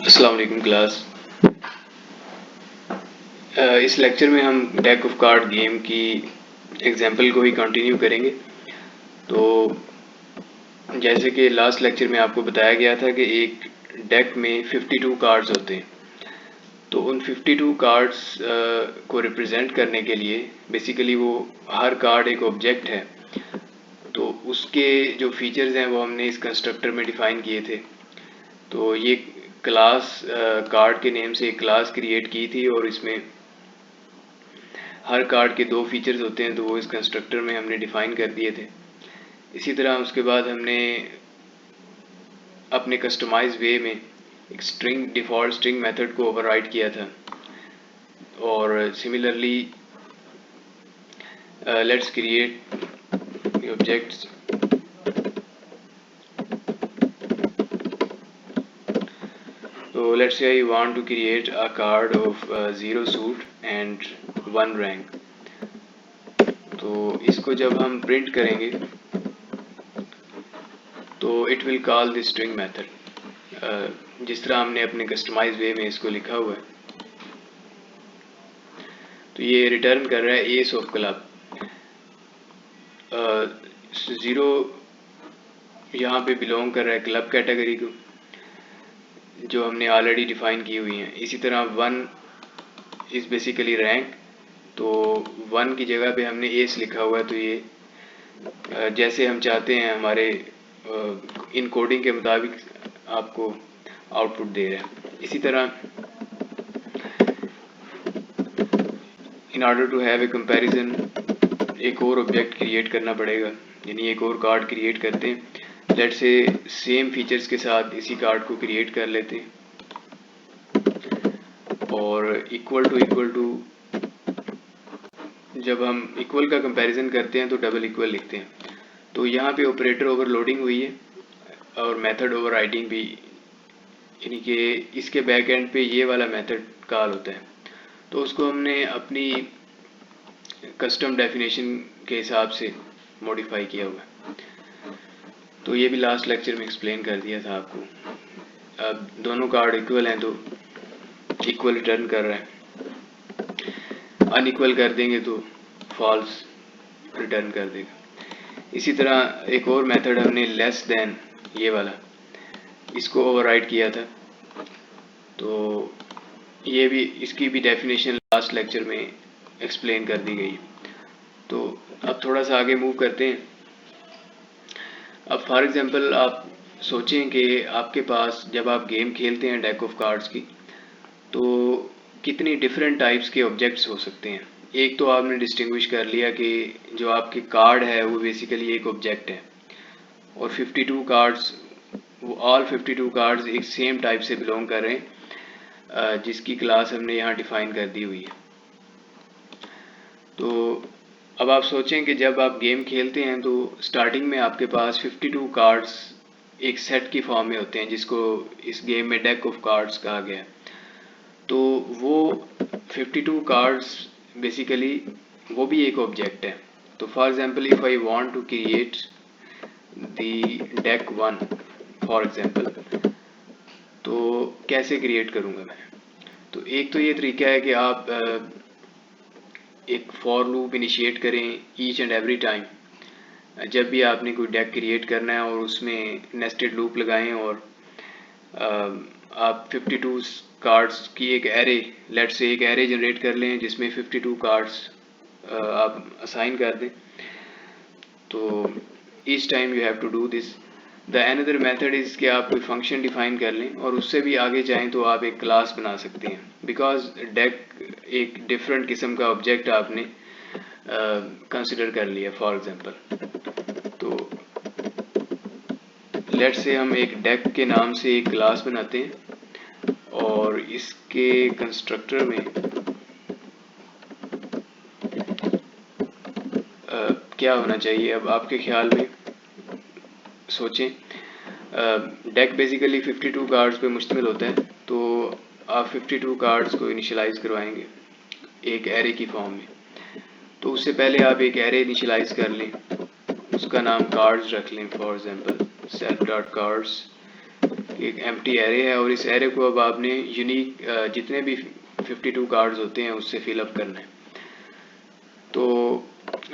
अस्सलाम वालेकुम क्लास। इस लेक्चर में हम डेक ऑफ कार्ड गेम की एग्जांपल को ही कंटिन्यू करेंगे। तो जैसे कि लास्ट लेक्चर में आपको बताया गया था कि एक डेक में 52 कार्ड्स होते हैं। तो उन 52 कार्ड्स को रिप्रेजेंट करने के लिए बेसिकली वो हर कार्ड एक ऑब्जेक्ट है। तो उसके जो फीचर्स हैं वो हमने इस कंस्ट्रक्टर में डिफ़ाइन किए थे। तो ये क्लास कार्ड के नेम से एक क्लास क्रिएट की थी और इसमें हर कार्ड के दो फीचर्स होते हैं, तो वो इस कंस्ट्रक्टर में हमने डिफ़ाइन कर दिए थे। इसी तरह उसके बाद हमने अपने कस्टमाइज वे में एक स्ट्रिंग डिफ़ॉल्ट स्ट्रिंग मेथड को ओवरराइड किया था। और similarly let's create objects. So let's say I want to create a card of 0 suit and 1 rank. तो इसको जब हम प्रिंट करेंगे तो it will call this string method, जिस तरह हमने अपने कस्टमाइज वे में इसको लिखा हुआ है। तो ये रिटर्न कर रहा है एस ऑफ क्लब। 0 यहाँ पे बिलोंग कर रहा है क्लब कैटेगरी को, जो हमने ऑलरेडी डिफाइन की हुई है। इसी तरह 1 इज़ बेसिकली रैंक, तो 1 की जगह पे हमने एस लिखा हुआ है। तो ये जैसे हम चाहते हैं हमारे इन कोडिंग के मुताबिक आपको आउटपुट दे रहा है। इसी तरह in order to have a comparison एक और ऑब्जेक्ट क्रिएट करना पड़ेगा, यानी एक और कार्ड क्रिएट करते हैं। लेट्स से सेम फीचर्स के साथ इसी कार्ड को क्रिएट कर लेते हैं और इक्वल टू जब हम इक्वल का कंपैरिजन करते हैं तो डबल इक्वल लिखते हैं। तो यहाँ पे ऑपरेटर ओवरलोडिंग हुई है और मेथड ओवरराइडिंग भी, यानी कि इसके बैक एंड पे ये वाला मेथड कॉल होता है। तो उसको हमने अपनी कस्टम डेफिनेशन के हिसाब से मॉडिफाई किया हुआ है। तो ये भी लास्ट लेक्चर में एक्सप्लेन कर दिया था आपको। अब दोनों कार्ड इक्वल हैं तो इक्वल रिटर्न कर रहा है, अनइक्वल कर देंगे तो फॉल्स रिटर्न कर देगा। इसी तरह एक और मेथड हमने लेस देन ये वाला, इसको ओवरराइड किया था। तो ये भी, इसकी भी डेफिनेशन लास्ट लेक्चर में एक्सप्लेन कर दी गई। तो अब थोड़ा सा आगे मूव करते हैं। अब फॉर एग्जांपल आप सोचें कि आपके पास जब आप गेम खेलते हैं डेक ऑफ कार्ड्स की, तो कितनी डिफरेंट टाइप्स के ऑब्जेक्ट्स हो सकते हैं। एक तो आपने डिस्टिंग्विश कर लिया कि जो आपके कार्ड है वो बेसिकली एक ऑब्जेक्ट है, और 52 कार्ड्स, वो ऑल 52 कार्ड्स एक सेम टाइप से बिलोंग कर रहे हैं, जिसकी क्लास हमने यहाँ डिफाइन कर दी हुई है। तो अब आप सोचें कि जब आप गेम खेलते हैं तो स्टार्टिंग में आपके पास 52 कार्ड्स एक सेट की फॉर्म में होते हैं, जिसको इस गेम में डेक ऑफ कार्ड्स कहा गया है। तो वो 52 कार्ड्स बेसिकली वो भी एक ऑब्जेक्ट है। तो for example if I want to create the deck 1 for example, तो कैसे क्रिएट करूँगा मैं। तो एक तो ये तरीका है कि आप एक फॉर लूप इनिशिएट करें ईच एंड एवरी टाइम जब भी आपने कोई डेक क्रिएट करना है, और उसमें नेस्टेड लूप लगाएं और आप 52 कार्ड्स की एक एरे, लेट्स से एक एरे जनरेट कर लें जिसमें 52 कार्ड्स आप असाइन कर दें। तो each time you have to do this. The another method is कि आप कोई फंक्शन डिफाइन कर लें और उससे भी आगे जाएं तो आप एक क्लास बना सकते हैं, बिकॉज डेक एक डिफरेंट किस्म का ऑब्जेक्ट आपने कंसिडर कर लिया। फॉर एग्जांपल तो लेट्स से हम एक डेक के नाम से एक क्लास बनाते हैं और इसके कंस्ट्रक्टर में क्या होना चाहिए। अब आपके ख्याल में सोचें, डेक बेसिकली 52 कार्ड्स पे मुश्तमिल होता है, तो आप 52 कार्ड्स को इनिशियलाइज करवाएंगे एक एरे की फॉर्म में। तो उससे पहले आप एक एरे इनिशियलाइज कर लें, उसका नाम कार्ड्स रख लें। For example self dot cards एक एम्प्टी एरे है और इस एरे को अब आपने यूनिक जितने भी 52 कार्ड्स होते हैं उससे फिलअप करना है। तो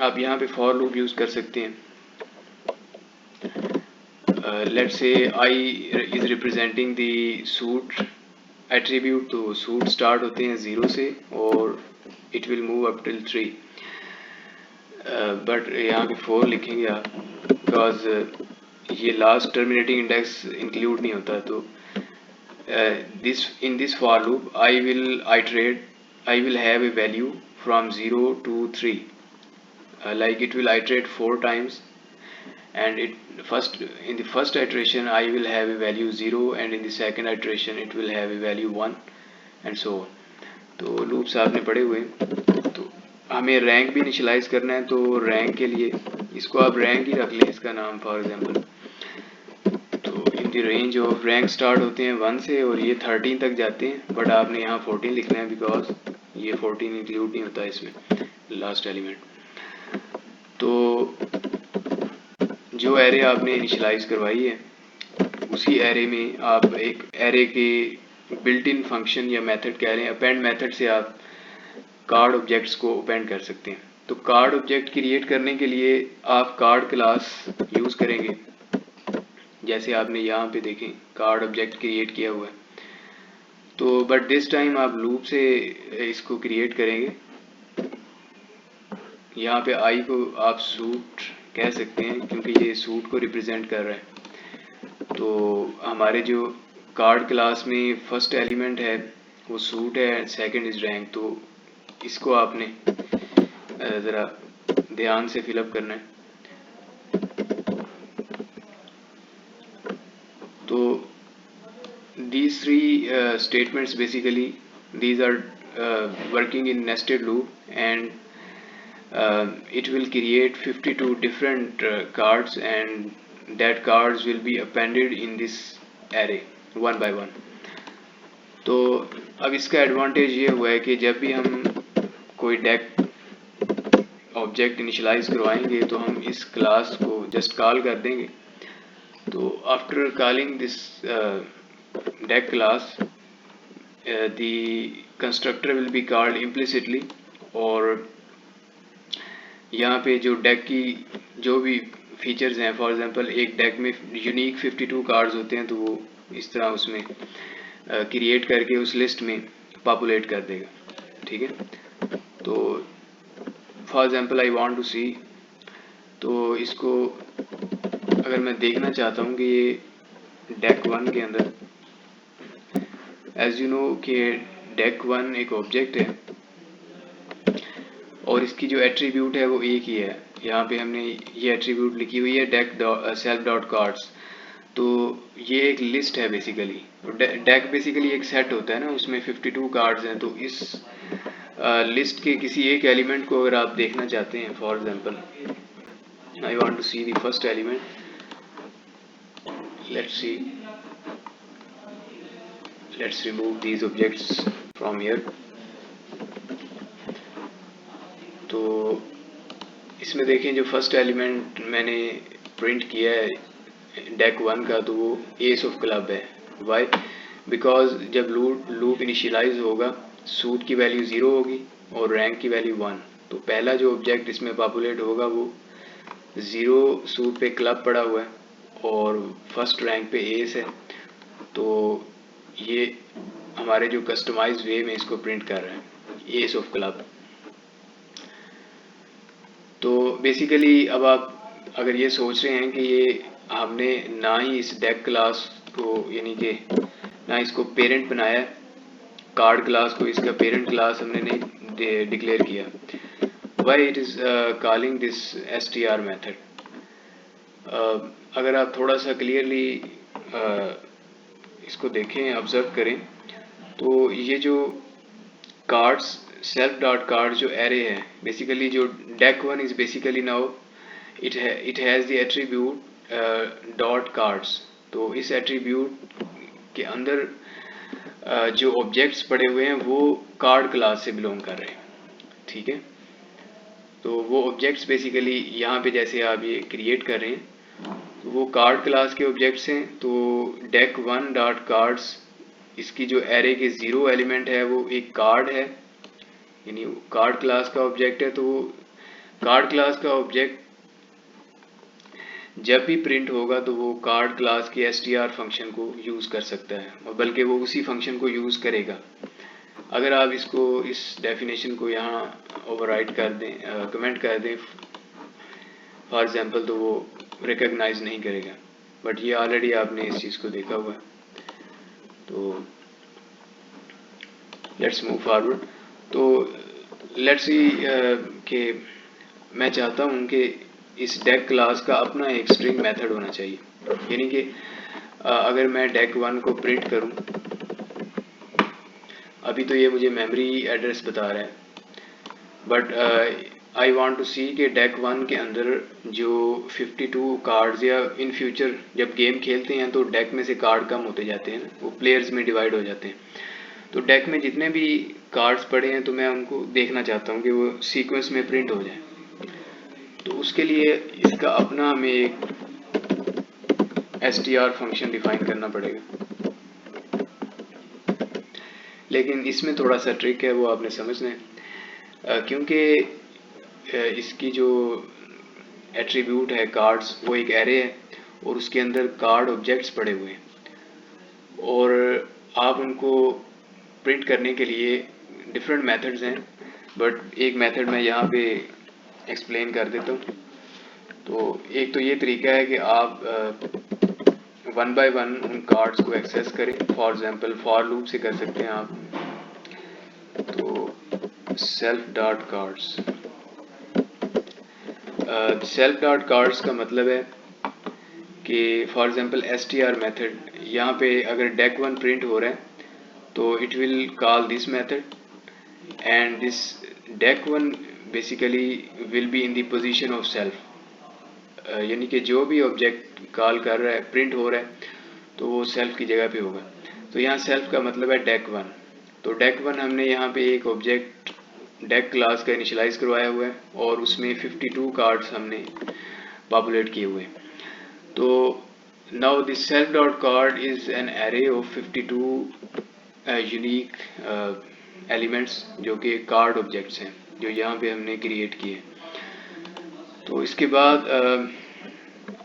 आप यहाँ पे फॉर लूप यूज़ कर सकते हैं। Let's say I is representing the suit attribute, तो सूट स्टार्ट होते हैं 0 से और it will move up till 3, but यहाँ पे 4 लिखेंगे आप बिकॉज ये लास्ट टर्मिनेटिंग इंडेक्स इंक्लूड नहीं होता। तो in this for loop I will have a value from 0 to 3, like it will iterate 4 times, and in the first iteration I will have a value 0, and in the second iteration it will have a value 1 and so on। तो loops आपने पढ़े हुए हैं। तो हमें rank भी initialise करना है, तो रैंक के लिए इसको आप रैंक ही रख लें, इसका नाम फॉर एग्जांपल। तो इन दी रेंज ऑफ रैंक स्टार्ट होते हैं 1 से और ये 13 तक जाते हैं, बट आपने यहाँ 14 लिखना है बिकॉज ये 14 इंक्लूड नहीं होता इसमें लास्ट एलिमेंट। तो जो एरे आपने इनिशियलाइज करवाई है उसी एरे में आप एक एरे के बिल्ट इन फंक्शन या मेथड कह लें, अपेंड मेथड से आप कार्ड ऑब्जेक्ट्स को अपेंड कर सकते हैं। तो कार्ड ऑब्जेक्ट क्रिएट करने के लिए आप कार्ड क्लास यूज करेंगे, जैसे आपने यहाँ पे देखें कार्ड ऑब्जेक्ट क्रिएट किया हुआ है। तो बट दिस टाइम आप लूप से इसको क्रिएट करेंगे। यहाँ पे आई को आप सूट कह सकते हैं क्योंकि ये सूट को रिप्रेजेंट कर रहा है। तो हमारे जो कार्ड क्लास में फर्स्ट एलिमेंट है वो सूट है, सेकंड इज रैंक। तो इसको आपने ज़रा ध्यान से फिलअप करना है। तो these three statements basically these are working in nested loop, and it will create 52 different cards, and that cards will be appended in this array one by one। तो अब इसका एडवांटेज ये हुआ है कि जब भी हम कोई डेक ऑब्जेक्ट इनिशियलाइज करवाएंगे तो हम इस क्लास को जस्ट कॉल कर देंगे। तो after calling this deck class the constructor will be called implicitly, और यहाँ पे जो डेक की जो भी फीचर्स हैं, फॉर एग्जांपल एक डेक में यूनिक 52 कार्ड्स होते हैं, तो वो इस तरह उसमें क्रिएट करके उस लिस्ट में पॉपुलेट कर देगा। ठीक है। तो for example I want to see, तो इसको अगर मैं देखना चाहता हूँ कि ये डेक 1 के अंदर एज यू नो कि डेक 1 एक ऑब्जेक्ट है और इसकी जो एट्रीब्यूट है वो एक ही है। यहाँ पे हमने ये एट्रीब्यूट लिखी हुई है डेक सेल्फ डॉट कार्ड्स। तो ये एक लिस्ट है बेसिकली। डेक बेसिकली एक सेट होता है ना, उसमें 52 कार्ड्स हैं। तो इस लिस्ट के किसी एक एलिमेंट को अगर आप देखना चाहते हैं, for example I want to see the first element, let's remove these objects from here। तो इसमें देखें जो फर्स्ट एलिमेंट मैंने प्रिंट किया है डेक 1 का, तो वो एस ऑफ क्लब है। वाई? बिकॉज जब लूप इनिशियलाइज होगा सूट की वैल्यू 0 होगी और रैंक की वैल्यू 1। तो पहला जो ऑब्जेक्ट इसमें पॉपुलेट होगा वो 0 सूट पे क्लब पड़ा हुआ है और फर्स्ट रैंक पे एस है। तो ये हमारे जो कस्टमाइज वे में इसको प्रिंट कर रहे हैं एस ऑफ क्लब। तो बेसिकली अब आप अगर ये सोच रहे हैं कि ये हमने ना ही इस डेक क्लास को यानी कि ना इसको पेरेंट बनाया, कार्ड क्लास को इसका पेरेंट क्लास हमने नहीं डिक्लेयर किया, why it is calling this str method. अगर आप थोड़ा सा क्लियरली इसको देखें, ऑब्जर्व करें, तो ये जो कार्ड्स सेल्फ डॉट कार्ड जो एरे है, बेसिकली जो deck 1 is basically now it has the attribute dot cards. तो इस एट्रीब्यूट के अंदर जो ऑब्जेक्ट्स पड़े हुए हैं वो कार्ड क्लास से बिलोंग कर रहे हैं। ठीक है। तो वो ऑब्जेक्ट्स बेसिकली यहाँ पे जैसे आप ये क्रिएट कर रहे हैं, तो वो कार्ड क्लास के ऑब्जेक्ट्स हैं। तो deck1 डॉट कार्ड्स, इसकी जो एरे के 0 एलिमेंट है वो एक कार्ड है, यानी कार्ड क्लास का ऑब्जेक्ट है। तो वो कार्ड क्लास का ऑब्जेक्ट जब भी प्रिंट होगा तो वो कार्ड क्लास के str फंक्शन को यूज़ कर सकता है, और बल्कि वो उसी फंक्शन को यूज़ करेगा। अगर आप इसको, इस डेफिनेशन को यहाँ ओवरराइट कर दें, कमेंट कर दें फॉर एग्जांपल, तो वो रिकॉग्नाइज नहीं करेगा। बट ये ऑलरेडी आपने इस चीज़ को देखा हुआ है। तो लेट्स मूव फॉरवर्ड। तो लेट्स सी कि मैं चाहता हूँ कि इस डेक क्लास का अपना एक स्ट्रिंग मेथड होना चाहिए, यानी कि अगर मैं deck1 को प्रिंट करूँ, अभी तो ये मुझे मेमोरी एड्रेस बता रहा है, बट आई वांट टू सी कि deck1 के अंदर जो 52 कार्ड्स, या इन फ्यूचर जब गेम खेलते हैं तो डेक में से कार्ड कम होते जाते हैं, वो प्लेयर्स में डिवाइड हो जाते हैं। तो डेक में जितने भी कार्ड्स पड़े हैं तो मैं उनको देखना चाहता हूँ कि वो सीक्वेंस में प्रिंट हो जाए। तो उसके लिए इसका अपना हमें एक str फंक्शन डिफाइन करना पड़ेगा, लेकिन इसमें थोड़ा सा ट्रिक है, वो आपने समझना है। क्योंकि इसकी जो एट्रीब्यूट है कार्ड्स, वो एक एरे है और उसके अंदर कार्ड ऑब्जेक्ट्स पड़े हुए हैं, और आप उनको प्रिंट करने के लिए डिफरेंट मेथड्स हैं। बट एक मेथड मैं यहाँ पे एक्सप्लेन कर देता हूँ। तो एक तो ये तरीका है कि आप 1 बाय 1 उन कार्ड्स को एक्सेस करें। फॉर एग्जांपल फॉर लूप से कर सकते हैं आप। तो self dot cards, self dot cards का मतलब है कि फॉर एग्जांपल str मेथड, यहाँ पे अगर deck1 प्रिंट हो रहा है तो it will call this method, and this deck1 basically will be in the position of self, यानी कि जो भी ऑब्जेक्ट कॉल कर रहा है, प्रिंट हो रहा है, तो वो सेल्फ की जगह पे होगा। तो यहाँ सेल्फ का मतलब है deck1। तो deck1 हमने यहाँ पे एक ऑब्जेक्ट डेक क्लास का इनिशियलाइज करवाया हुआ है, और उसमें 52 कार्ड्स हमने पॉपुलेट किए हुए हैं। तो now this self dot card is an array of 52 unique elements, जो कि कार्ड ऑब्जेक्ट्स हैं, जो यहाँ पे हमने क्रिएट किए। तो इसके बाद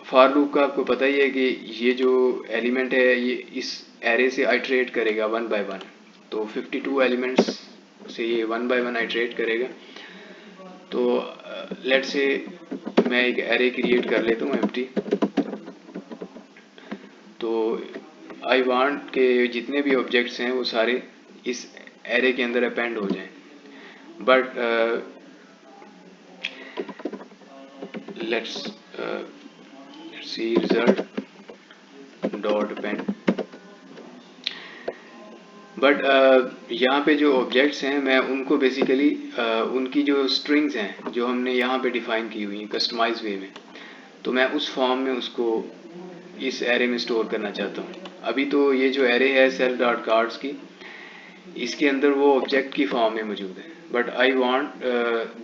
फॉर लूप का आपको पता ही है कि ये जो एलिमेंट है ये इस एरे से आइट्रेट करेगा 1 बाय 1। तो 52 एलिमेंट्स से ये 1 बाय 1 आइट्रेट करेगा। तो लेट्स से मैं एक एरे क्रिएट कर लेता हूँ एम्प्टी। तो आई वांट के जितने भी ऑब्जेक्ट्स हैं वो सारे इस एरे के अंदर अपेंड हो जाएं, but let's see result dot append. But यहाँ पे जो ऑब्जेक्ट्स हैं मैं उनको बेसिकली उनकी जो स्ट्रिंग्स हैं जो हमने यहाँ पे डिफाइन की हुई हैं कस्टमाइज वे में, तो मैं उस फॉर्म में उसको इस एरे में स्टोर करना चाहता हूँ। अभी तो ये जो एरे है सेल्फ डॉट कार्ड्स की, इसके अंदर वो ऑब्जेक्ट की फॉर्म में मौजूद है, but I want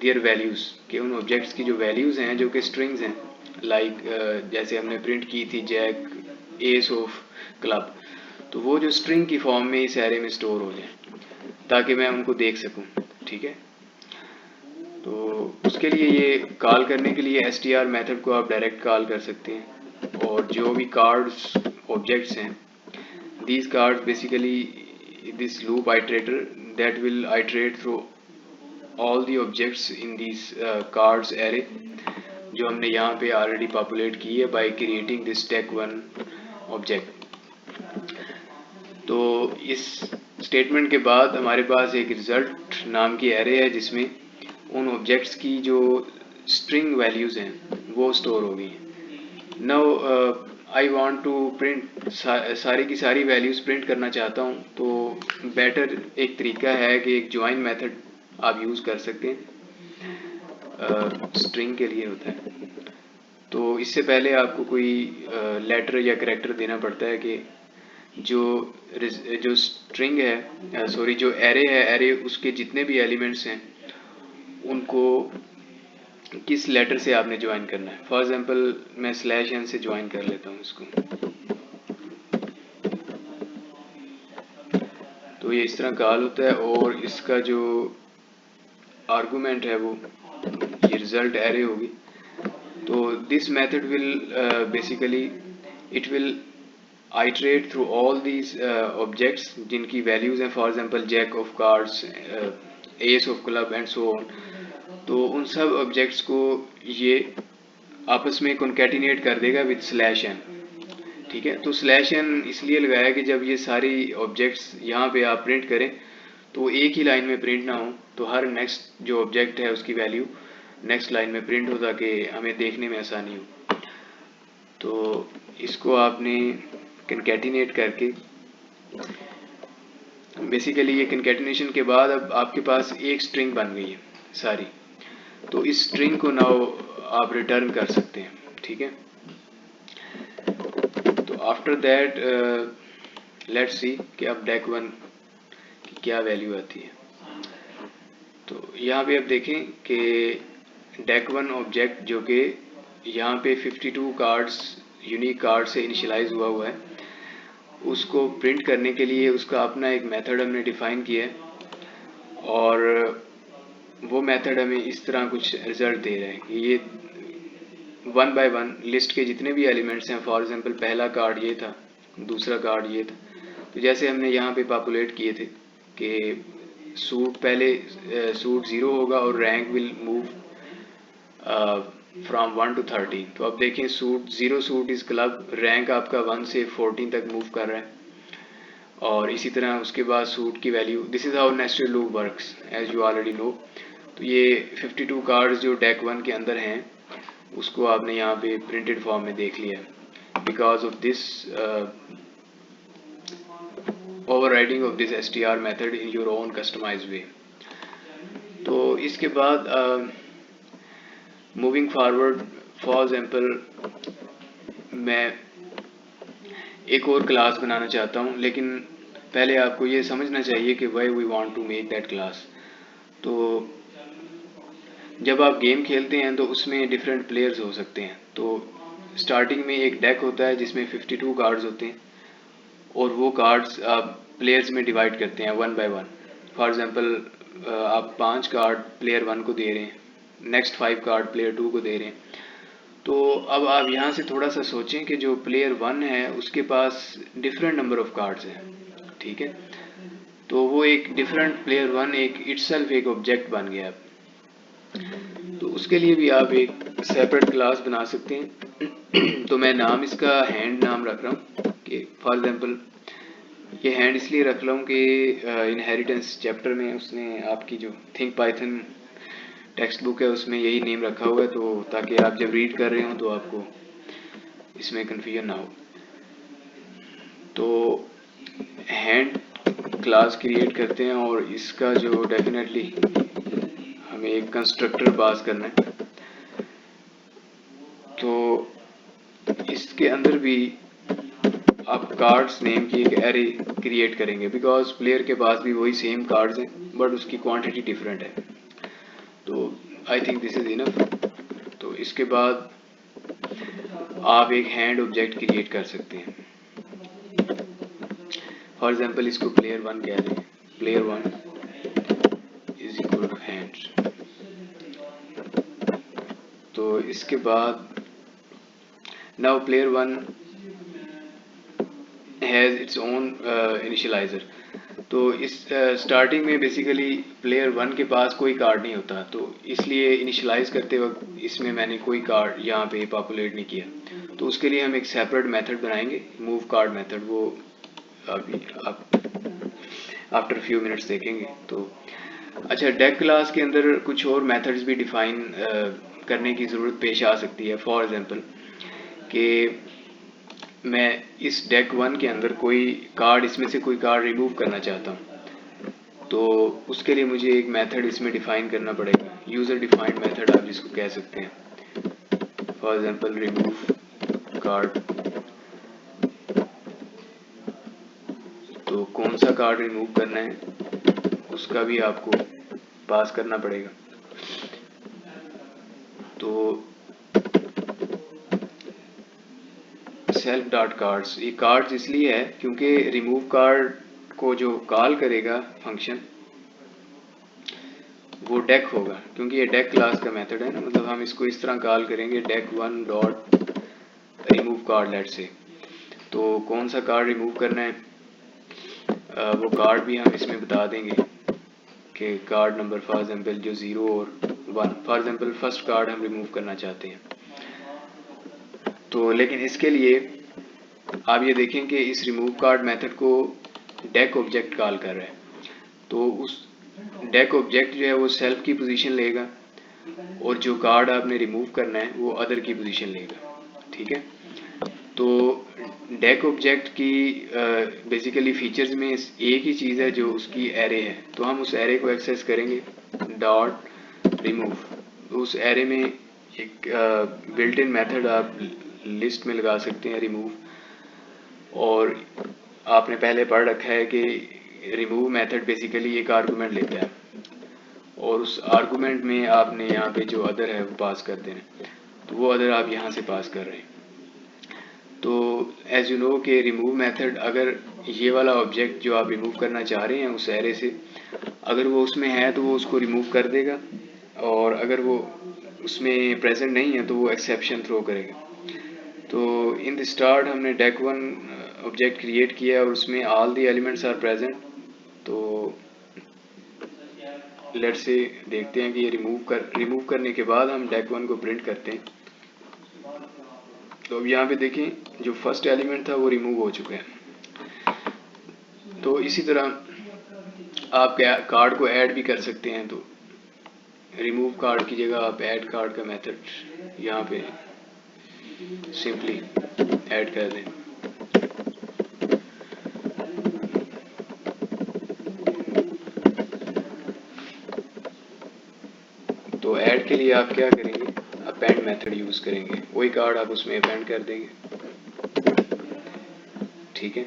their values, कि उन ऑब्जेक्ट्स की जो वैल्यूज़ हैं जो कि स्ट्रिंग्स हैं, लाइक जैसे हमने प्रिंट की थी जैक एस ऑफ क्लब, तो वो जो स्ट्रिंग की फॉर्म में इस एरे में स्टोर हो जाए ताकि मैं उनको देख सकूं। ठीक है, तो उसके लिए ये कॉल करने के लिए str मेथड को आप डायरेक्ट कॉल कर सकते हैं, और जो भी कार्ड्स ऑब्जेक्ट्स हैं, these cards basically this loop iterator that will iterate through all the objects in these cards array, जो हमने यहाँ पे ऑलरेडी पॉपुलेट की है by creating this deck1 object. तो इस स्टेटमेंट के बाद हमारे पास एक रिजल्ट नाम की एरे है जिसमें उन ऑब्जेक्ट्स की जो स्ट्रिंग वैल्यूज़ हैं वो स्टोर हो गई हैं। Now I want to print सारी की सारी वैल्यूज़ प्रिंट करना चाहता हूँ, तो बेटर एक तरीका है कि एक ज्वाइन मेथड आप यूज़ कर सकते हैं, स्ट्रिंग के लिए होता है। तो इससे पहले आपको कोई लेटर या करैक्टर देना पड़ता है कि जो स्ट्रिंग है, सॉरी जो एरे है, एरे उसके जितने भी एलिमेंट्स हैं उनको किस लेटर से आपने ज्वाइन करना है। फॉर एग्जांपल मैं /n से ज्वाइन कर लेता हूँ इसको। तो ये इस तरह कॉल होता है और इसका जो आर्गुमेंट है वो ये रिजल्ट एरे होगी। तो this method will basically it will iterate through all these objects जिनकी वैल्यूज हैं, for example jack of cards, ace of club and so on. तो उन सब ऑब्जेक्ट्स को ये आपस में कॉन्कैटिनेट कर देगा विद /n। ठीक है, तो /n इसलिए लगाया कि जब ये सारी ऑब्जेक्ट्स यहाँ पे आप प्रिंट करें तो एक ही लाइन में प्रिंट ना हो, तो हर नेक्स्ट जो ऑब्जेक्ट है उसकी वैल्यू नेक्स्ट लाइन में प्रिंट हो ताकि हमें देखने में आसानी हो। तो इसको आपने कन्कैटिनेट करके बेसिकली ये कन्कैटिनेशन के बाद अब आपके पास एक स्ट्रिंग बन गई है सारी। तो इस स्ट्रिंग को नाउ आप रिटर्न कर सकते हैं। ठीक है, तो आफ्टर दैट लेट्स सी कि अब डेक1 की क्या वैल्यू आती है। तो यहाँ पे आप देखें कि डेक1 ऑब्जेक्ट जो कि यहाँ पे 52 कार्ड्स यूनिक कार्ड से इनिशियलाइज हुआ है, उसको प्रिंट करने के लिए उसका अपना एक मेथड हमने डिफाइन किया है और वो मेथड हमें इस तरह कुछ रिजल्ट दे रहा है कि ये 1 बाय 1 लिस्ट के जितने भी एलिमेंट्स हैं, फॉर एग्जांपल पहला कार्ड ये था, दूसरा कार्ड ये था, तो जैसे हमने यहाँ पे पॉपुलेट किए थे कि सूट पहले सूट 0 होगा और rank will move from 1 to 13। तो अब देखें suit 0 suit is club, rank आपका 1 से 14 तक मूव कर रहा है। और इसी तरह उसके बाद सूट की value, this is how nested loop works as you already know. तो ये 52 कार्ड्स जो डेक1 के अंदर हैं उसको आपने यहाँ पे प्रिंटेड फॉर्म में देख लिया because of this overriding of this str method in your own customized way। तो इसके बाद मूविंग फॉरवर्ड, फॉर एग्जांपल मैं एक और क्लास बनाना चाहता हूँ, लेकिन पहले आपको ये समझना चाहिए कि why we want to make that class. तो जब आप गेम खेलते हैं तो उसमें डिफरेंट प्लेयर्स हो सकते हैं। तो स्टार्टिंग में एक डेक होता है जिसमें 52 कार्ड्स होते हैं और वो कार्ड्स आप प्लेयर्स में डिवाइड करते हैं 1 बाय 1। फॉर एग्जांपल आप 5 कार्ड प्लेयर 1 को दे रहे हैं, नेक्स्ट 5 कार्ड प्लेयर 2 को दे रहे हैं। तो अब आप यहाँ से थोड़ा सा सोचें कि जो प्लेयर 1 है उसके पास डिफरेंट नंबर ऑफ कार्ड्स हैं। ठीक है, तो वो एक डिफरेंट प्लेयर 1 एक इटसेल्फ एक ऑब्जेक्ट बन गया। तो उसके लिए भी आप एक सेपरेट क्लास बना सकते हैं। तो मैं नाम इसका हैंड नाम रख रहा हूँ कि फॉर एग्जांपल ये हैंड इसलिए रख रहा हूँ कि इनहेरिटेंस चैप्टर में उसने आपकी जो थिंक पाइथन टेक्स्ट बुक है उसमें यही नेम रखा हुआ है, तो ताकि आप जब रीड कर रहे हो तो आपको इसमें कन्फ्यूजन ना हो। तो हैंड क्लास क्रिएट करते हैं और इसका जो डेफिनेटली हमें एक कंस्ट्रक्टर पास करना है। तो इसके अंदर भी आप कार्ड्स नेम की एक एरे क्रिएट करेंगे बिकॉज प्लेयर के पास भी वही सेम कार्ड्स हैं बट उसकी क्वांटिटी डिफरेंट है। तो I think this is enough. तो इसके बाद आप एक हैंड ऑब्जेक्ट क्रिएट कर सकते हैं। फॉर एग्जांपल इसको प्लेयर 1 कह दें, player 1 is equal to hands. तो इसके बाद now player 1 has its own initializer. तो इस स्टार्टिंग में बेसिकली प्लेयर 1 के पास कोई कार्ड नहीं होता, तो इसलिए इनिशियलाइज करते वक्त इसमें मैंने कोई कार्ड यहाँ पे पॉपुलेट नहीं किया। तो उसके लिए हम एक सेपरेट मेथड बनाएंगे, मूव कार्ड मेथड, वो अभी आप आफ्टर फ्यू मिनट्स देखेंगे। तो अच्छा, डेक क्लास के अंदर कुछ और मेथड्स भी डिफाइन करने की ज़रूरत पेश आ सकती है। फॉर एग्जांपल कि मैं इस डेक 1 के अंदर कोई कार्ड, इसमें से कोई कार्ड रिमूव करना चाहता हूँ, तो उसके लिए मुझे एक मेथड इसमें डिफाइन करना पड़ेगा, यूज़र डिफाइंड मेथड आप जिसको कह सकते हैं। फॉर एग्जांपल रिमूव कार्ड, तो कौन सा कार्ड रिमूव करना है उसका भी आपको पास करना पड़ेगा। तो सेल्फ डॉट कार्ड्स, ये कार्ड्स इसलिए है क्योंकि रिमूव कार्ड को जो कॉल करेगा फंक्शन वो डेक होगा, क्योंकि ये डेक क्लास का मेथड है ना, मतलब हम इसको इस तरह कॉल करेंगे deck one dot remove card let say. तो कौन सा कार्ड रिमूव करना है वो कार्ड भी हम इसमें बता देंगे कि कार्ड नंबर फॉर एग्जाम्पल जो 0 और 1, फॉर एग्जाम्पल फर्स्ट कार्ड हम रिमूव करना चाहते हैं। तो लेकिन इसके लिए आप ये देखें कि इस रिमूव कार्ड मेथड को डेक ऑब्जेक्ट कॉल कर रहा है, तो उस डेक ऑब्जेक्ट जो है वो सेल्फ की पोजीशन लेगा और जो कार्ड आपने रिमूव करना है वो अदर की पोजीशन लेगा, ठीक है। तो डेक ऑब्जेक्ट की बेसिकली फीचर्स में एक ही चीज़ है जो उसकी एरे है, तो हम उस एरे को एक्सेस करेंगे डॉट रिमूव। उस एरे में एक बिल्ट इन मेथड आप लिस्ट में लगा सकते हैं रिमूव, और आपने पहले पढ़ रखा है कि रिमूव मेथड बेसिकली एक आर्गूमेंट लेता है और उस आर्गूमेंट में आपने यहाँ पे जो अदर है वो पास कर देना, तो वो अदर आप यहाँ से पास कर रहे हैं। तो एज यू नो कि रिमूव मेथड अगर ये वाला ऑब्जेक्ट जो आप रिमूव करना चाह रहे हैं उस एरे से अगर वो उसमें है तो वो उसको रिमूव कर देगा, और अगर वो उसमें प्रेजेंट नहीं है तो वो एक्सेप्शन थ्रो करेगा। तो इन द स्टार्ट हमने डेक वन ऑब्जेक्ट क्रिएट किया और उसमें all the elements are present. तो लेट्स से देखते हैं कि ये रिमूव करने के बाद हम डेक वन को प्रिंट करते हैं। तो अब यहाँ पे देखें जो फर्स्ट एलिमेंट था वो रिमूव हो चुका है। तो इसी तरह आप कार्ड को ऐड भी कर सकते हैं, तो रिमूव कार्ड की जगह आप ऐड कार्ड का मेथड यहाँ पे सिंपली ऐड कर दें। तो ऐड के लिए आप क्या करेंगे, अपेंड मेथड यूज करेंगे, वही कार्ड आप उसमें अपेंड कर देंगे, ठीक है।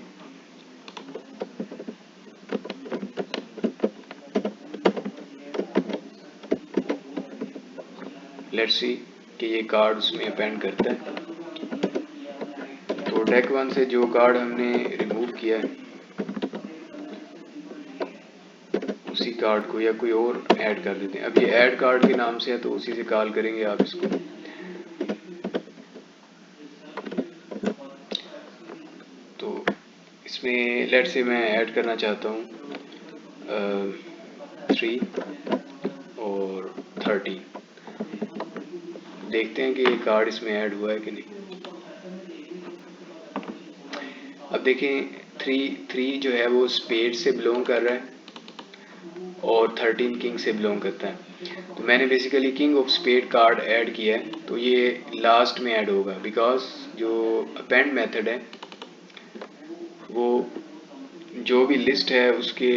लेट्स सी कि ये कार्ड उसमें अपेंड करता है। तो डेक वन से जो कार्ड हमने रिमूव किया है उसी कार्ड को या कोई और ऐड कर देते हैं। अब ये ऐड कार्ड के नाम से है तो उसी से कॉल करेंगे आप इसको। तो इसमें लेट से मैं ऐड करना चाहता हूँ 3 और 30। देखते हैं कि ये कार्ड इसमें ऐड हुआ है कि नहीं। अब देखें 3 जो है वो स्पेड से बिलोंग कर रहा है और 13 किंग से बिलोंग करता है। तो मैंने basically king of spade card add किया है, तो ये लास्ट में ऐड होगा बिकॉज जो अपेंड मेथड है वो जो भी लिस्ट है उसके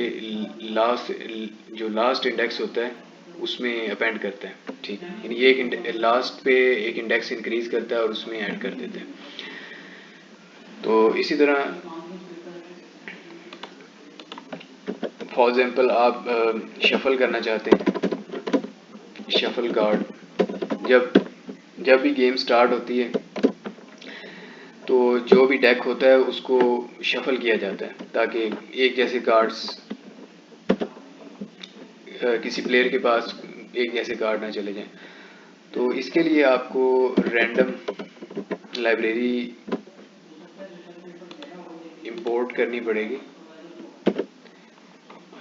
लास्ट इंडेक्स होता है उसमें अपेंड करता है, ठीक है। यानी ये एक लास्ट पे एक इंडेक्स इंक्रीज करता है और उसमें ऐड कर देता है। तो इसी तरह फॉर एग्जांपल आप शफल करना चाहते हैं, शफल कार्ड जब भी गेम स्टार्ट होती है तो जो भी डेक होता है उसको शफल किया जाता है ताकि एक जैसे कार्ड्स किसी प्लेयर के पास एक जैसे कार्ड ना चले जाएं। तो इसके लिए आपको रैंडम लाइब्रेरी इंपोर्ट करनी पड़ेगी।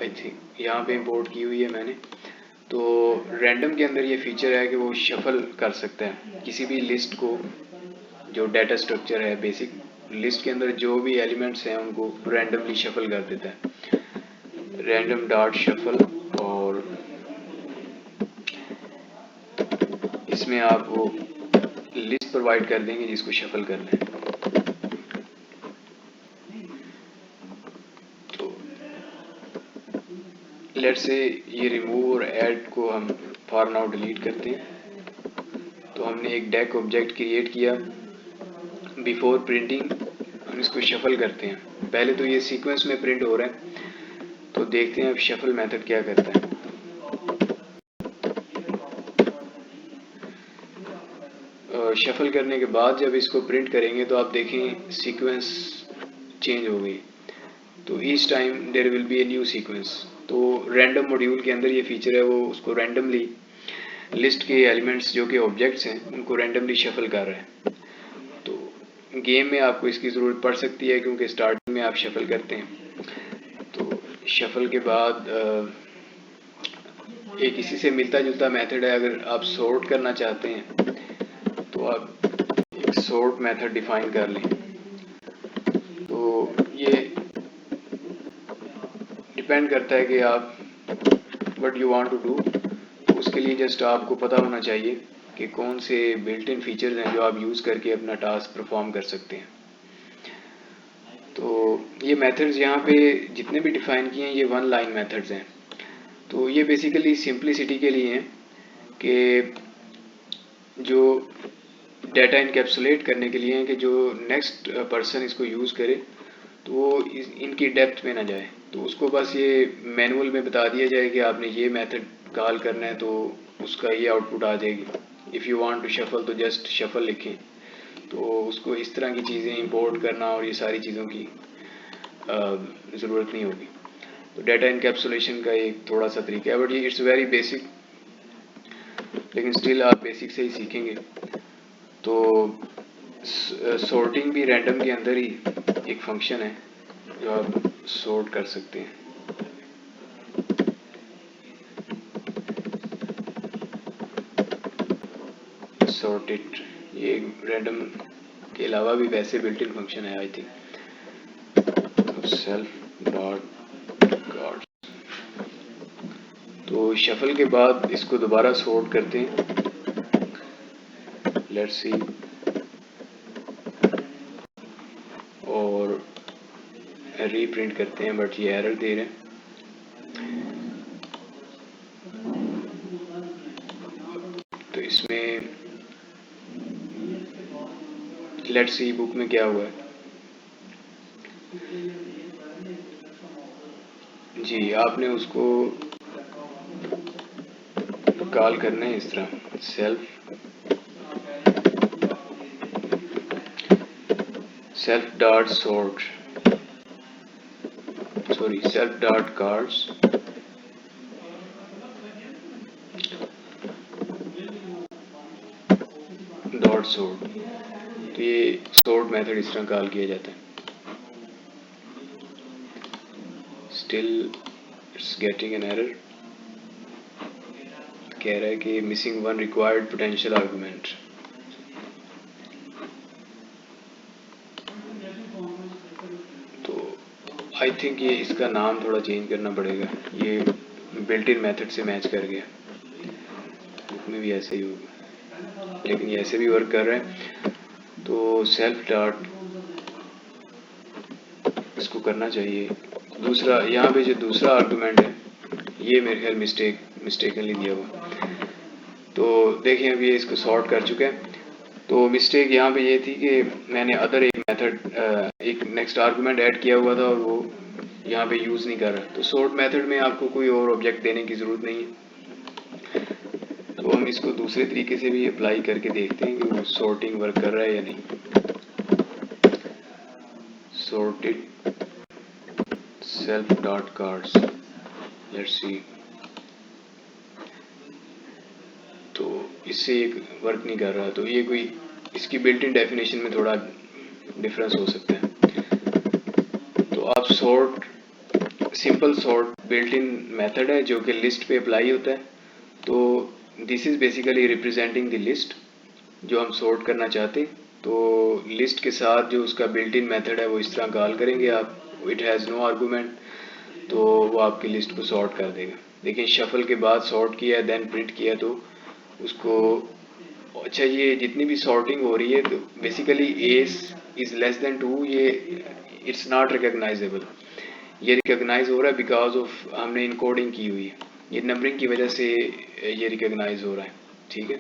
आई थिंक यहाँ पे इंपोर्ट की हुई है मैंने। तो रैंडम के अंदर ये फीचर है कि वो शफल कर सकता है किसी भी लिस्ट को, जो डाटा स्ट्रक्चर है बेसिक लिस्ट के अंदर जो भी एलिमेंट्स हैं उनको रैंडमली शफल कर देता है, रैंडम डॉट शफल। और इसमें आप वो लिस्ट प्रोवाइड कर देंगे जिसको शफल करना है। तो लेट्स से ये रिमूव और ऐड को हम फॉर नाउ डिलीट करते हैं। तो हमने एक डेक ऑब्जेक्ट क्रिएट किया, बिफोर प्रिंटिंग हम इसको शफल करते हैं। पहले तो ये सीक्वेंस में प्रिंट हो रहा है, तो देखते हैं अब शफल मेथड क्या करता है। और शफल करने के बाद जब इसको प्रिंट करेंगे तो आप देखें सीक्वेंस चेंज हो गई, तो each time there will be a new sequence. तो रैंडम मॉड्यूल के अंदर ये फीचर है, वो उसको रैंडमली लिस्ट के एलिमेंट्स जो कि ऑब्जेक्ट्स हैं उनको रैंडमली शफल कर रहा है। तो गेम में आपको इसकी ज़रूरत पड़ सकती है क्योंकि स्टार्टिंग में आप शफल करते हैं। तो शफल के बाद एक इसी से मिलता जुलता मेथड है, अगर आप सॉर्ट करना चाहते हैं तो आप एक सॉर्ट मेथड डिफाइन कर लें। तो ये डिपेंड करता है कि आप what you want to do. तो उसके लिए जस्ट आपको पता होना चाहिए कि कौन से बिल्ट इन फीचर्स हैं जो आप यूज़ करके अपना टास्क परफॉर्म कर सकते हैं। तो ये मेथड्स यहाँ पे जितने भी डिफाइन किए हैं ये वन लाइन मेथड्स हैं। तो ये बेसिकली सिंप्लिसिटी के लिए हैं कि जो डाटा इनकैप्सुलेट करने के लिए हैं कि जो नेक्स्ट पर्सन इसको यूज़ करे तो वो इनकी डेप्थ में ना जाए। तो उसको बस ये मैनुअल में बता दिया जाए कि आपने ये मेथड कॉल करना है तो उसका ये आउटपुट आ जाएगी। If you want to shuffle तो जस्ट शफल लिखें। तो उसको इस तरह की चीज़ें इंपोर्ट करना और ये सारी चीज़ों की ज़रूरत नहीं होगी। तो डाटा इनकैप्सुलेशन का एक थोड़ा सा तरीका है, बट ये इट्स वेरी बेसिक, लेकिन स्टिल आप बेसिक से ही सीखेंगे। तो सॉर्टिंग भी रैंडम के अंदर ही एक फंक्शन है जो आप सॉर्ट कर सकते हैं। सॉर्टेड ये रैंडम के अलावा भी वैसे बिल्ट इन फंक्शन है I think. Self dot card. तो शफल के बाद इसको दोबारा सॉर्ट करते हैं। लेट्स सी, और रीप्रिंट करते हैं, बट ये एरर दे रहे हैं। तो इसमें लेट्स सी बुक में क्या हुआ है। जी, आपने उसको कॉल करना है इस तरह, self dot sort, sorry self dot cards dot sort. तो ये सॉर्ट मेथड इस तरह कॉल किया जाता है। Still it's getting an error, कह रहा है कि missing one required potential argument. तो आई थिंक ये इसका नाम थोड़ा चेंज करना पड़ेगा, ये बिल्ट इन मेथड से मैच कर गया। बुक में भी ऐसे ही होगा, लेकिन ये ऐसे भी वर्क कर रहे हैं। तो सेल्फ डॉट इसको करना चाहिए। दूसरा यहाँ पे जो दूसरा आर्गुमेंट है ये मेरे ख्याल मिस्टेकनली दिया हुआ। तो देखिए अभी ये इसको सॉर्ट कर चुके हैं। तो मिस्टेक यहाँ पे ये थी कि मैंने अदर एक मेथड एक नेक्स्ट आर्गुमेंट ऐड किया हुआ था और वो यहाँ पे यूज़ नहीं कर रहा। तो सॉर्ट मेथड में आपको कोई और ऑब्जेक्ट देने की ज़रूरत नहीं है। तो हम इसको दूसरे तरीके से भी अप्लाई करके देखते हैं कि वो सॉर्टिंग वर्क कर रहा है या नहीं। Sorted self dot cards, let's see. तो इससे एक वर्क नहीं कर रहा, तो ये कोई इसकी बिल्ट इन डेफिनेशन में थोड़ा डिफरेंस हो सकता है। तो आप sort simple sort built in method है जो कि लिस्ट पे अप्लाई होता है। तो this is basically representing the list जो हम सॉर्ट करना चाहते हैं। तो लिस्ट के साथ जो उसका बिल्ट इन मेथड है वो इस तरह कॉल करेंगे आप, इट हैज़ नो आर्गूमेंट, तो वो आपकी लिस्ट को सॉर्ट कर देगा। लेकिन शफल के बाद सॉर्ट किया देन प्रिंट किया तो उसको, अच्छा ये जितनी भी सॉर्टिंग हो रही है तो basically S is less than 2, ये इट्स नॉट रिकॉग्नाइजेबल। ये रिकॉग्नाइज हो रहा है बिकॉज ऑफ हमने इनकोडिंग की हुई है, ये नंबरिंग की वजह से ये रिकॉग्नाइज हो रहा है। ठीक है,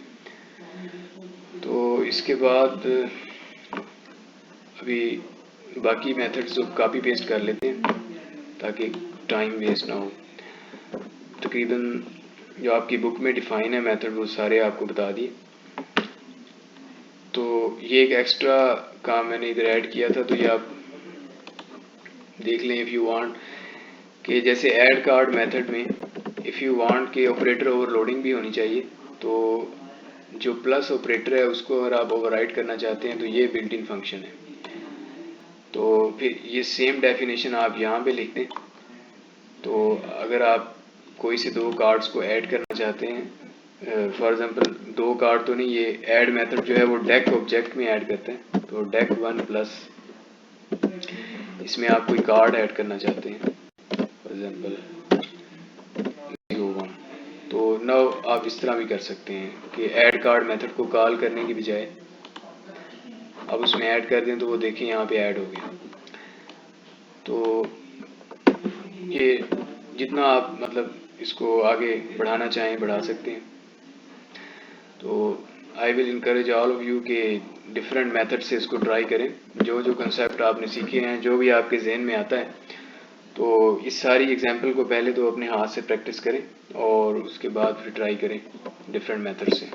तो इसके बाद अभी बाकी मेथड्स को कॉपी पेस्ट कर लेते हैं ताकि टाइम वेस्ट ना हो। तकरीबन जो आपकी बुक में डिफाइन है मेथड वो सारे आपको बता दिए। ये एक एक्स्ट्रा काम मैंने इधर ऐड किया था, तो ये आप देख लें इफ़ यू वांट कि जैसे ऐड कार्ड मेथड में इफ़ यू वांट कि ऑपरेटर ओवरलोडिंग भी होनी चाहिए, तो जो प्लस ऑपरेटर है उसको अगर आप ओवरराइड करना चाहते हैं तो ये बिल्ट इन फंक्शन है। तो फिर ये सेम डेफिनेशन आप यहाँ पे लिख दें। तो अगर आप कोई से दो कार्ड्स को ऐड करना चाहते हैं, फॉर एग्जांपल दो कार्ड तो नहीं, ये ऐड मेथड जो है वो डेक ऑब्जेक्ट में ऐड करते हैं। तो डेक 1 प्लस इसमें आप कोई कार्ड ऐड करना चाहते हैं, फॉर एग्जांपल 01, तो नाउ आप इस तरह भी कर सकते हैं कि ऐड कार्ड मेथड को कॉल करने की बजाय अब उसमें ऐड कर दें, तो वो देखें यहाँ पे ऐड हो गया। तो ये जितना आप मतलब इसको आगे बढ़ाना चाहें बढ़ा सकते हैं। तो I will encourage all of you के डिफरेंट मेथड से इसको ट्राई करें। जो जो कंसेप्ट आपने सीखे हैं, जो भी आपके जहन में आता है, तो इस सारी एग्जाम्पल को पहले तो अपने हाथ से प्रैक्टिस करें और उसके बाद फिर ट्राई करें डिफरेंट मेथड से।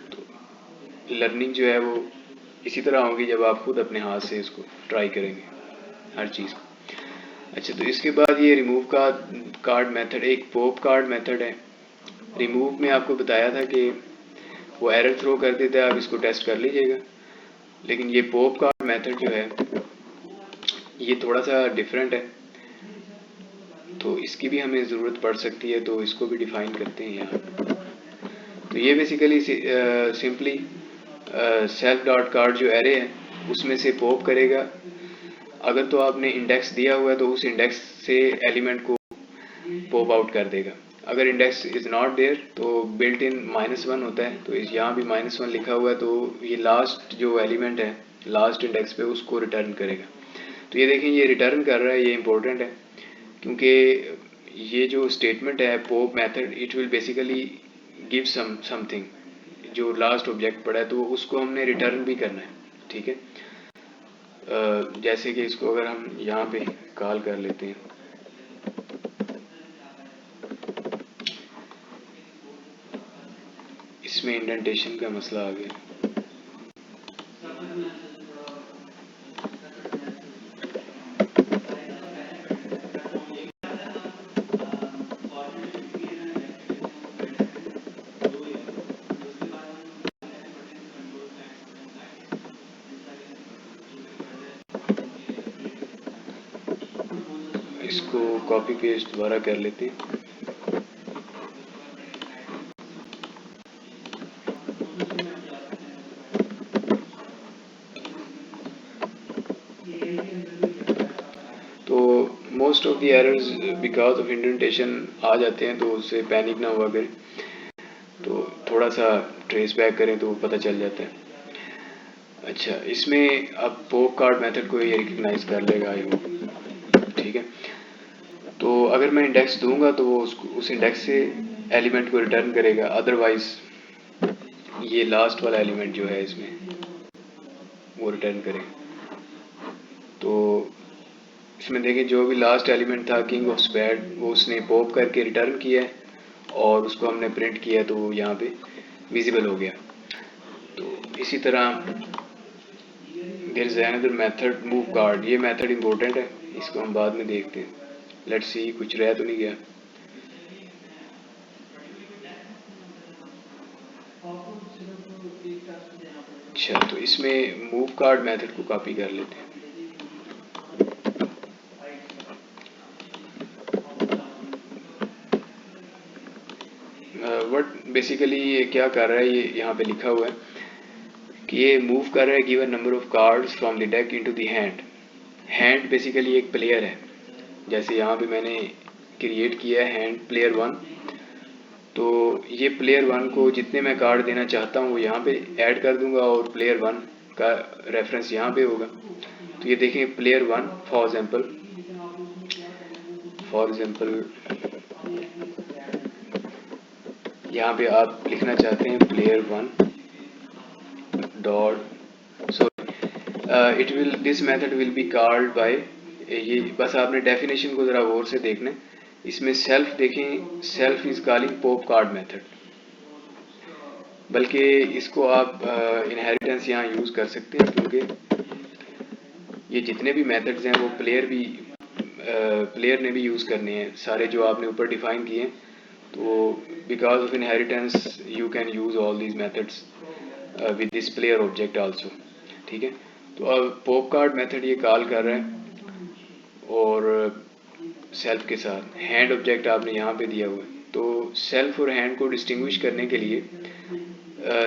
तो लर्निंग जो है वो इसी तरह होगी जब आप खुद अपने हाथ से इसको ट्राई करेंगे हर चीज़ को। अच्छा, तो इसके बाद ये रिमूव का कार्ड मेथड एक पॉप कार्ड मेथड है। रिमूव में आपको बताया था कि वो एरर थ्रो कर देता है, आप इसको टेस्ट कर लीजिएगा। लेकिन ये पॉप कार्ड मेथड जो है ये थोड़ा सा डिफरेंट है, तो इसकी भी हमें ज़रूरत पड़ सकती है, तो इसको भी डिफाइन करते हैं यहाँ। तो ये basically simply self dot card जो एरे है उसमें से पॉप करेगा। अगर तो आपने इंडेक्स दिया हुआ है तो उस इंडेक्स से एलिमेंट को पॉप आउट कर देगा। अगर इंडेक्स इज़ नॉट देयर तो बिल्ट इन -1 होता है, तो इस यहाँ भी -1 लिखा हुआ है, तो ये लास्ट जो एलिमेंट है लास्ट इंडेक्स पे उसको रिटर्न करेगा। तो ये देखें, ये रिटर्न कर रहा है, ये इंपॉर्टेंट है क्योंकि ये जो स्टेटमेंट है pop method it will basically give something जो लास्ट ऑब्जेक्ट पड़ा है, तो उसको हमने रिटर्न भी करना है। ठीक है, जैसे कि इसको अगर हम यहाँ पे कॉल कर लेते हैं, इसमें इंडेंटेशन का मसला आ गया। इसको कॉपी पेस्ट दोबारा कर लेते हैं। तो most of the errors because of indentation आ जाते हैं, तो उससे पैनिक ना हुआ करें, तो थोड़ा सा ट्रेस बैक करें तो पता चल जाता है। अच्छा, इसमें अब पॉप कार्ड मेथड को ये रिकग्नाइज कर लेगा आई होप। ठीक है, तो अगर मैं इंडेक्स दूंगा तो वो उस इंडेक्स से एलिमेंट को रिटर्न करेगा, अदरवाइज ये लास्ट वाला एलिमेंट जो है इसमें वो रिटर्न करेगा। तो इसमें देखिए जो भी लास्ट एलिमेंट था किंग ऑफ स्पैड वो उसने पॉप करके रिटर्न किया है और उसको हमने प्रिंट किया, तो वो यहाँ पे विजिबल हो गया। तो इसी तरह there is another method move card. ये मेथड इंपॉर्टेंट है, इसको हम बाद में देखते हैं। लेट्स सी कुछ रह तो नहीं गया। अच्छा, तो इसमें मूव कार्ड मेथड को कॉपी कर लेते हैं। व्हाट बेसिकली ये क्या कर रहा है, ये यहाँ पे लिखा हुआ है कि ये मूव कर रहा है given number of cards from the deck into the hand. Hand basically एक प्लेयर है, जैसे यहाँ पे मैंने क्रिएट किया है हैंड प्लेयर 1, तो ये प्लेयर 1 को जितने मैं कार्ड देना चाहता हूँ वो यहाँ पे ऐड कर दूंगा और प्लेयर 1 का रेफरेंस यहाँ पे होगा। तो ये देखें प्लेयर 1 फॉर एग्जांपल यहाँ पे आप लिखना चाहते हैं player 1 dot sorry it will this method will be called by, ये बस आपने डेफिनेशन को ज़रा गौर से देखना है। इसमें सेल्फ देखें, self is calling pop card method. बल्कि इसको आप इनहेरिटेंस यहाँ यूज़ कर सकते हैं, क्योंकि ये जितने भी मेथड्स हैं वो प्लेयर ने भी यूज़ करने हैं, सारे जो आपने ऊपर डिफाइन किए हैं। तो because of inheritance you can use all these methods with this player object also. ठीक है, तो अब पॉप कार्ड मेथड ये कॉल कर रहा है और सेल्फ के साथ हैंड ऑब्जेक्ट आपने यहाँ पे दिया हुआ है। तो सेल्फ और हैंड को डिस्टिंग्विश करने के लिए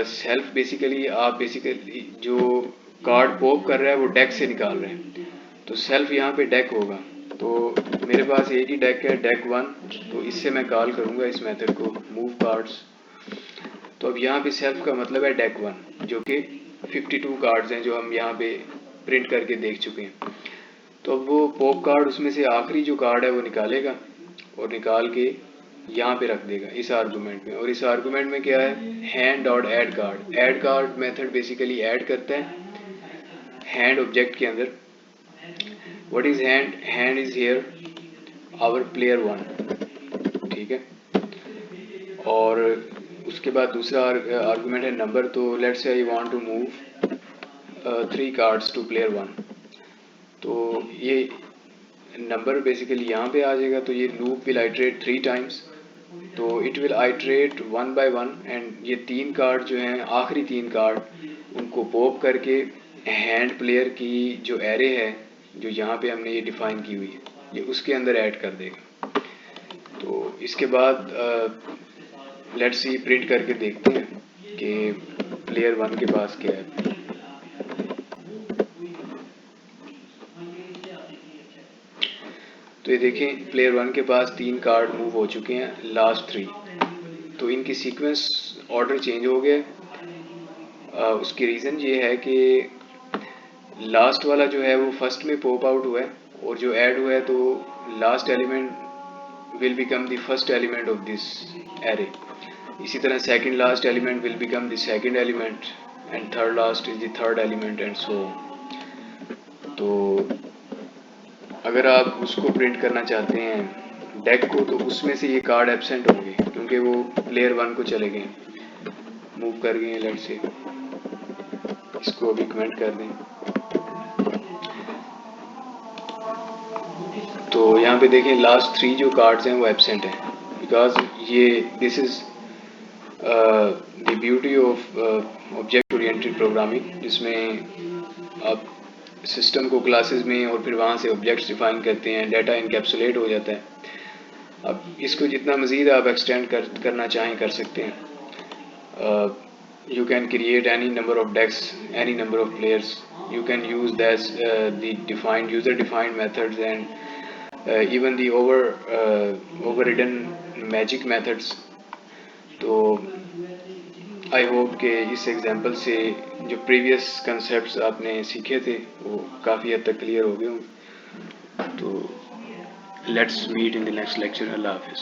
सेल्फ बेसिकली जो कार्ड पॉप कर रहा है वो डेक से निकाल रहे हैं, तो सेल्फ यहाँ पे डेक होगा। तो मेरे पास एक ही डेक है, डेक 1, तो इससे मैं कॉल करूँगा इस मेथड को मूव कार्ड्स। तो अब यहाँ पे सेल्फ का मतलब है डेक 1, जो कि 52 कार्ड्स हैं जो हम यहाँ पे प्रिंट करके देख चुके हैं। तो अब वो पॉप कार्ड उसमें से आखिरी जो कार्ड है वो निकालेगा और निकाल के यहाँ पे रख देगा इस आर्गूमेंट में। और इस आर्गूमेंट में क्या है, hand dot add card. Add card method basically add करता है हैंड ऑब्जेक्ट के अंदर। What is hand? Hand is here our player 1। ठीक है, और उसके बाद दूसरा आर्गूमेंट है नंबर। तो let's say I want to move 3 cards to player 1, तो ये नंबर बेसिकली यहाँ पे आ जाएगा। तो ये लूप विल आइट्रेट 3 टाइम्स, तो it will iterate 1 by 1 and ये 3 कार्ड जो हैं, आखिरी 3 कार्ड, उनको पॉप करके हैंड प्लेयर की जो एरे है जो यहाँ पे हमने ये डिफाइन की हुई है, ये उसके अंदर ऐड कर देगा। तो इसके बाद लेट्स सी प्रिंट करके देखते हैं कि प्लेयर 1 के पास क्या है। तो ये देखें प्लेयर 1 के पास 3 कार्ड मूव हो चुके हैं, लास्ट 3। तो इनकी सीक्वेंस ऑर्डर चेंज हो गया। उसकी रीज़न ये है कि लास्ट वाला जो है वो फर्स्ट में पॉप आउट हुआ है, और जो ऐड हुआ है तो last element will become the first element of this array. इसी तरह second last element will become the second element and third last is the third element and so. तो अगर आप उसको प्रिंट करना चाहते हैं डेक को, तो उसमें से ये कार्ड एब्सेंट होंगे क्योंकि वो प्लेयर 1 को चले गए, मूव कर गए। लेट्स से इसको अभी कमेंट कर दें। तो यहाँ पे देखें लास्ट 3 जो कार्ड्स हैं वो एब्सेंट हैं, बिकॉज ये this is the beauty of object oriented programming, जिसमें आप सिस्टम को क्लासेस में और फिर वहाँ से ऑब्जेक्ट्स डिफाइन करते हैं, डाटा इनकैप्सुलेट हो जाता है। अब इसको जितना मज़ीद आप एक्सटेंड करना चाहें कर सकते हैं। You can create any number of decks, any number of players. You can use that the defined user-defined methods and even the overridden magic methods. तो आई होप कि इस एग्जांपल से जो प्रीवियस कंसेप्ट्स आपने सीखे थे वो काफ़ी हद तक क्लियर हो गए होंगे। तो let's meet in the next lecture. अल्लाह हाफिज़।